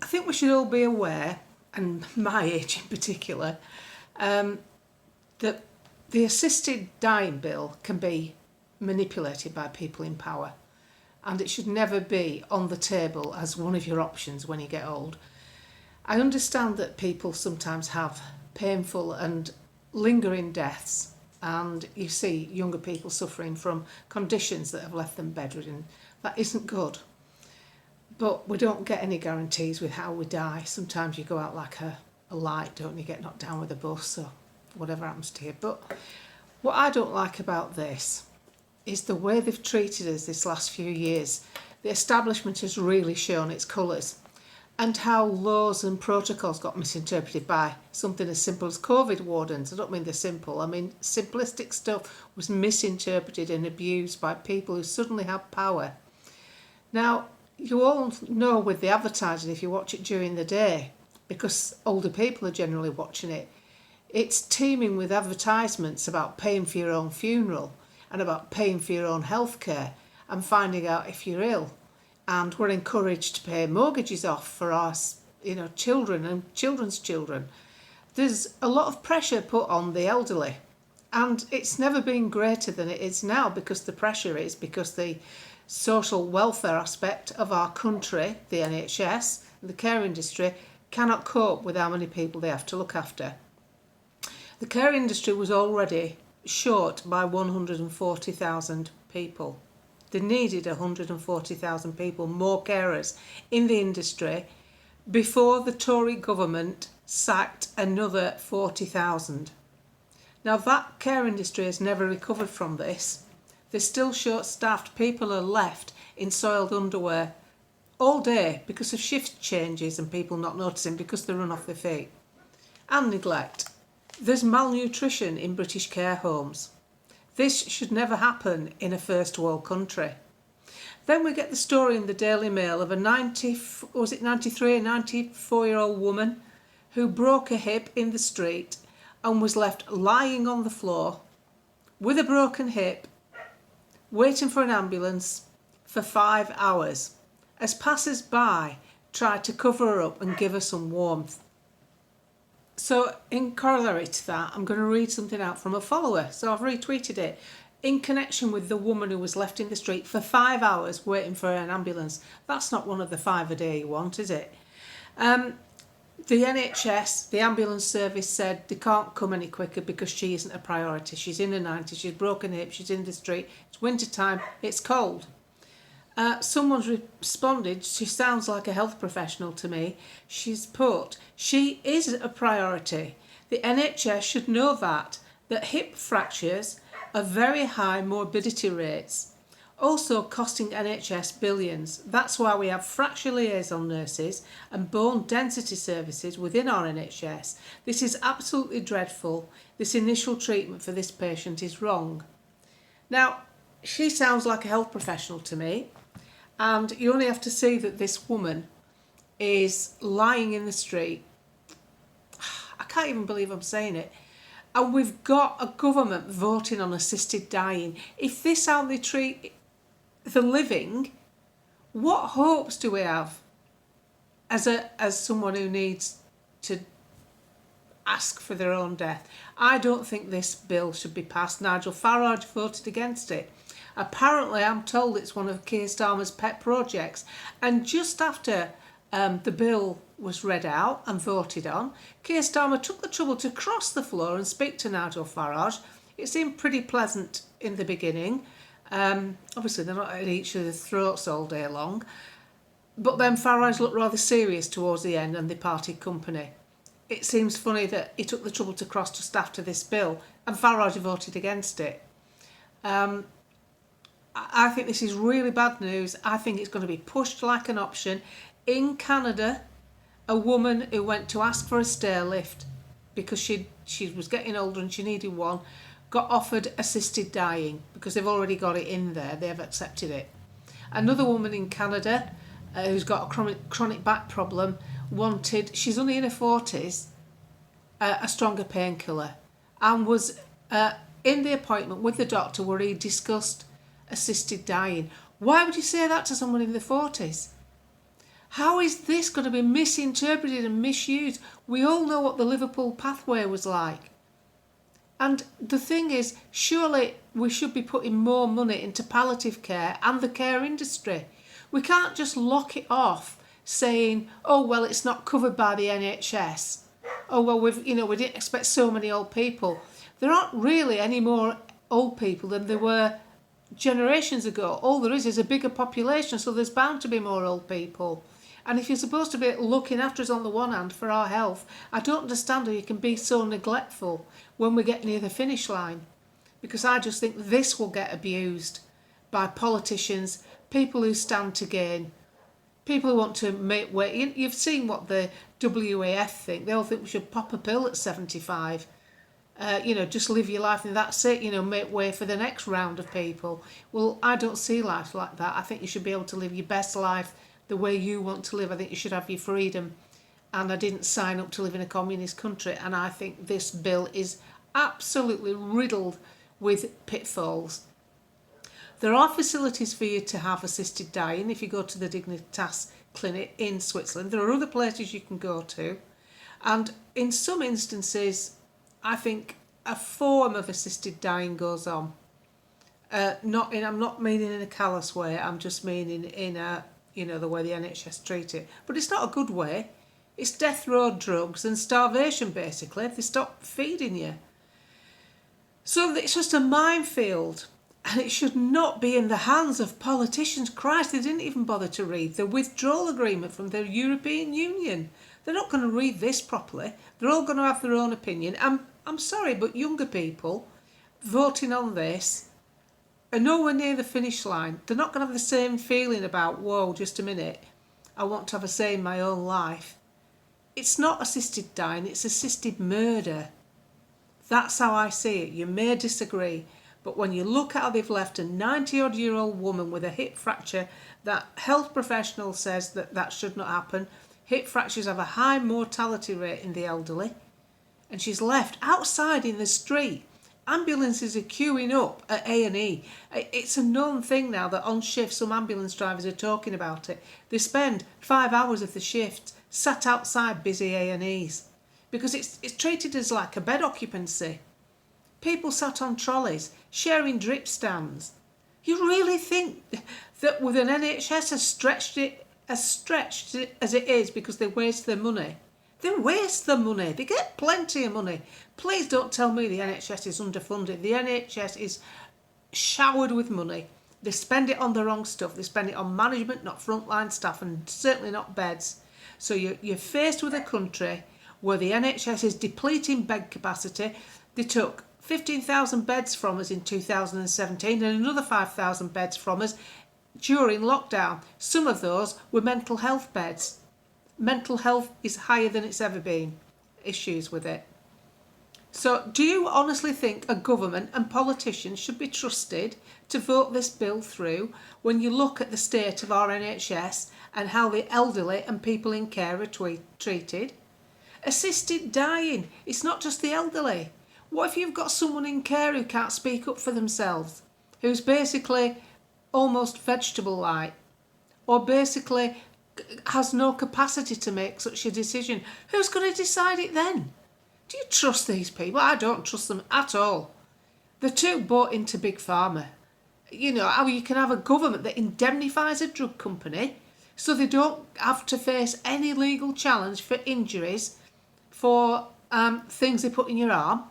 think we should all be aware, and my age in particular, that the assisted dying bill can be manipulated by people in power, and it should never be on the table as one of your options when you get old. I understand that people sometimes have painful and lingering deaths, and you see younger people suffering from conditions that have left them bedridden. That isn't good. But we don't get any guarantees with how we die. Sometimes you go out like a light, don't you? Get knocked down with a bus or whatever happens to you. But what I don't like about this is the way they've treated us this last few years. The establishment has really shown its colours, and how laws and protocols got misinterpreted by something as simple as COVID wardens. I don't mean they're simple, I mean simplistic stuff was misinterpreted and abused by people who suddenly have power. Now, you all know with the advertising, if you watch it during the day, because older people are generally watching it, it's teeming with advertisements about paying for your own funeral and about paying for your own healthcare and finding out if you're ill. And we're encouraged to pay mortgages off for our, children and children's children. There's a lot of pressure put on the elderly, and it's never been greater than it is now, because the social welfare aspect of our country, the NHS, the care industry, cannot cope with how many people they have to look after. The care industry was already short by 140,000 people. They needed 140,000 people, more carers in the industry, before the Tory government sacked another 40,000. Now that care industry has never recovered from this. They're still short-staffed. People are left in soiled underwear all day because of shift changes and people not noticing because they run off their feet. And neglect. There's malnutrition in British care homes. This should never happen in a first world country. Then we get the story in the Daily Mail of a 94-year-old woman who broke a hip in the street and was left lying on the floor with a broken hip, waiting for an ambulance for 5 hours, as passers-by tried to cover her up and give her some warmth. So in corollary to that, I'm going to read something out from a follower. So I've retweeted it in connection with the woman who was left in the street for 5 hours waiting for an ambulance. That's not one of the 5 a day you want, is it? The NHS, the ambulance service, said they can't come any quicker because she isn't a priority. She's in her 90s, she's broken hip, she's in the street, it's winter time, it's cold. Someone's responded, she sounds like a health professional to me. She's put, she is a priority. The NHS should know that hip fractures are very high morbidity rates, also costing NHS billions. That's why we have fracture liaison nurses and bone density services within our NHS. This is absolutely dreadful. This initial treatment for this patient is wrong. Now, she sounds like a health professional to me. And you only have to see that this woman is lying in the street. I can't even believe I'm saying it. And we've got a government voting on assisted dying. If this is how they treat the living, what hopes do we have as someone who needs to ask for their own death? I don't think this bill should be passed. Nigel Farage voted against it. Apparently, I'm told it's one of Keir Starmer's pet projects. And just after the bill was read out and voted on, Keir Starmer took the trouble to cross the floor and speak to Nigel Farage. It seemed pretty pleasant in the beginning. Obviously, they're not at each other's throats all day long. But then Farage looked rather serious towards the end and they parted company. It seems funny that he took the trouble to cross just after this bill and Farage voted against it. I think this is really bad news. I think it's going to be pushed like an option. In Canada, a woman who went to ask for a stair lift because she was getting older and she needed one, got offered assisted dying because they've already got it in there. They've accepted it. Another woman in Canada who's got a chronic back problem she's only in her 40s, a stronger painkiller, and was in the appointment with the doctor where he discussed assisted dying. Why would you say that to someone in their 40s? How is this going to be misinterpreted and misused? We all know what the Liverpool pathway was like. And the thing is, surely we should be putting more money into palliative care and the care industry. We can't just lock it off saying, oh, well, it's not covered by the NHS. Oh, well, we didn't expect so many old people. There aren't really any more old people than there were generations ago. All there is a bigger population, so there's bound to be more old people. And if you're supposed to be looking after us on the one hand for our health, I don't understand how you can be so neglectful when we get near the finish line. Because I just think this will get abused by politicians, people who stand to gain, people who want to make way. You've seen what the WAF think. They all think we should pop a pill at 75. Just live your life and that's it, make way for the next round of people. Well, I don't see life like that. I think you should be able to live your best life the way you want to live. I think you should have your freedom. And I didn't sign up to live in a communist country. And I think this bill is absolutely riddled with pitfalls. There are facilities for you to have assisted dying if you go to the Dignitas clinic in Switzerland. There are other places you can go to. And in some instances, I think a form of assisted dying goes on. I'm not meaning in a callous way. I'm just meaning in a, the way the NHS treat it. But it's not a good way. It's death row drugs and starvation, basically, if they stop feeding you. So it's just a minefield. And it should not be in the hands of politicians. Christ, they didn't even bother to read the withdrawal agreement from the European Union. They're not going to read this properly. They're all going to have their own opinion. I'm sorry, but younger people voting on this are nowhere near the finish line. They're not going to have the same feeling about, whoa, just a minute, I want to have a say in my own life. It's not assisted dying, it's assisted murder. That's how I see it. You may disagree, but when you look at how they've left a 90-odd-year-old woman with a hip fracture, that health professional says that should not happen. Hip fractures have a high mortality rate in the elderly. And she's left outside in the street. Ambulances are queuing up at A&E. It's a known thing now that on shift some ambulance drivers are talking about it. They spend 5 hours of the shift sat outside busy A&Es because it's treated as like a bed occupancy. People sat on trolleys, sharing drip stands. You really think that with an NHS as stretched as it is because they waste their money? They waste the money. They get plenty of money. Please don't tell me the NHS is underfunded. The NHS is showered with money. They spend it on the wrong stuff. They spend it on management, not frontline staff, and certainly not beds. So you're faced with a country where the NHS is depleting bed capacity. They took 15,000 beds from us in 2017 and another 5,000 beds from us during lockdown. Some of those were mental health beds. Mental health is higher than it's ever been. Issues with it. So do you honestly think a government and politicians should be trusted to vote this bill through when you look at the state of our NHS and how the elderly and people in care are treated? Assisted dying, it's not just the elderly. What if you've got someone in care who can't speak up for themselves, who's basically almost vegetable-like, or basically has no capacity to make such a decision? Who's going to decide it then? Do you trust these people? I don't trust them at all. They're too bought into Big Pharma. You know, how you can have a government that indemnifies a drug company so they don't have to face any legal challenge for injuries for things they put in your arm.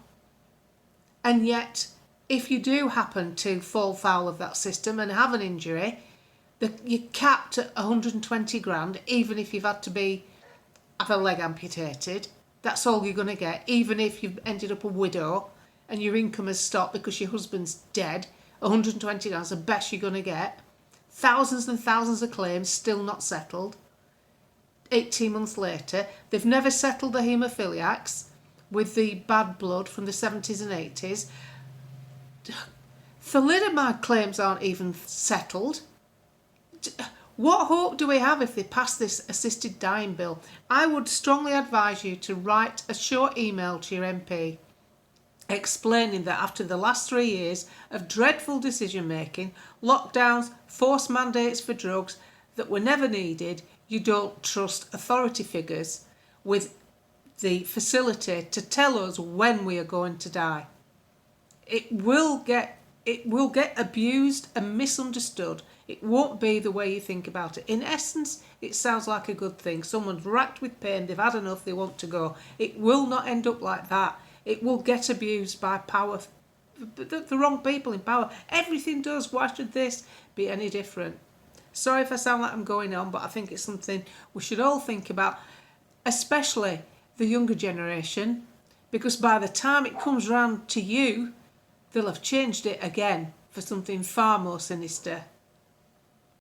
And yet, if you do happen to fall foul of that system and have an injury, you're capped at 120 grand, even if you've had to have a leg amputated. That's all you're going to get, even if you've ended up a widow and your income has stopped because your husband's dead. 120 grand is the best you're going to get. Thousands and thousands of claims still not settled. 18 months later, they've never settled the haemophiliacs with the bad blood from the 70s and 80s. Thalidomide claims aren't even settled. What hope do we have if they pass this assisted dying bill? I would strongly advise you to write a short email to your MP explaining that after the last 3 years of dreadful decision making, lockdowns, forced mandates for drugs that were never needed, you don't trust authority figures with the facility to tell us when we are going to die. It will get abused and misunderstood. It won't be the way you think about it. In essence, it sounds like a good thing. Someone's racked with pain, they've had enough, they want to go. It will not end up like that. It will get abused by power, the wrong people in power. Everything does. Why should this be any different? Sorry if I sound like I'm going on, but I think it's something we should all think about, especially the younger generation, because by the time it comes round to you, they'll have changed it again for something far more sinister.